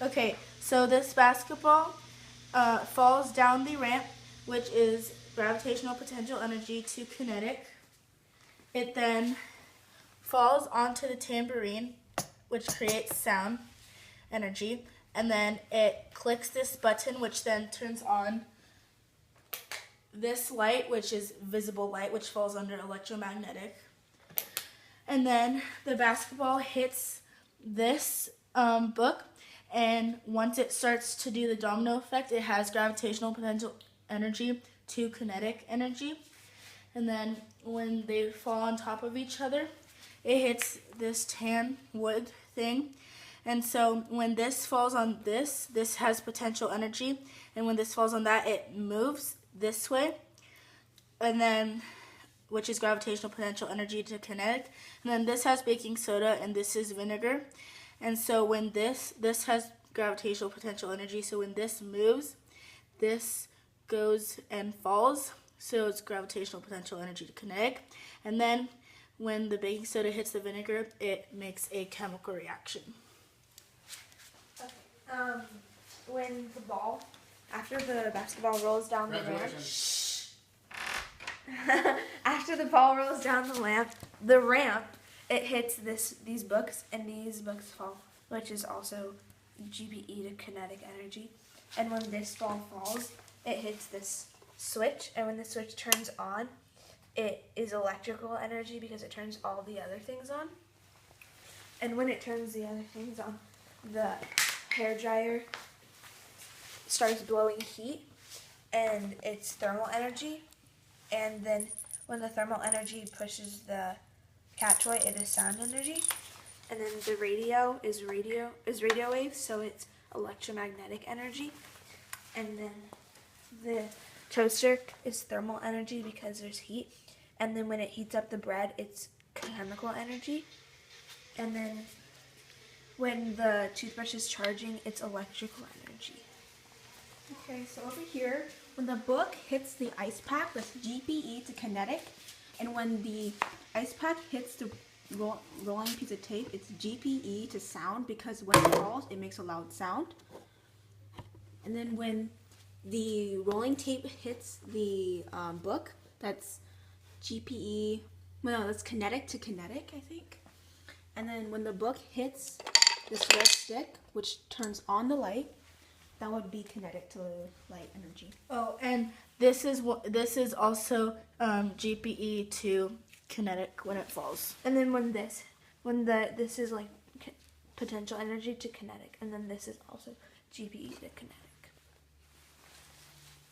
Okay, so this basketball falls down the ramp, which is gravitational potential energy to kinetic. It then falls onto the tambourine, which creates sound energy, and then it clicks this button, which then turns on this light, which is visible light, which falls under electromagnetic. And then the basketball hits this book, and once it starts to do the domino effect, it has gravitational potential energy to kinetic energy. And then when they fall on top of each other, it hits this tan wood thing. And so when this falls on this has potential energy. And when this falls on that, it moves this way. And then, which is gravitational potential energy to kinetic. And then this has baking soda, and this is vinegar. And so when this has gravitational potential energy, so when this moves, this goes and falls. So it's gravitational potential energy to kinetic. And then when the baking soda hits the vinegar, it makes a chemical reaction. Okay. When the ball, after the basketball rolls down the ramp, after the ball rolls down the ramp, it hits these books, and these books fall, which is also GPE to kinetic energy. And when this ball falls, it hits this switch, and when the switch turns on, it is electrical energy because it turns all the other things on. And when it turns the other things on, the hairdryer starts blowing heat, and it's thermal energy. And then when the thermal energy pushes the catch-toy, it is sound energy. And then the radio is radio waves, so it's electromagnetic energy. And then the toaster is thermal energy because there's heat. And then when it heats up the bread, it's chemical energy. And then when the toothbrush is charging, it's electrical energy. Okay, so over here, when the book hits the ice pack, that's GPE to kinetic. And when the ice pack hits the rolling piece of tape, it's GPE to sound, because when it falls, it makes a loud sound. And then when the rolling tape hits the book, that's GPE, well, no, that's kinetic to kinetic, I think. And then when the book hits this red stick, which turns on the light, that would be kinetic to light energy. Oh, and this is also GPE to kinetic when it falls. And then when this is like potential energy to kinetic, and then this is also GPE to kinetic.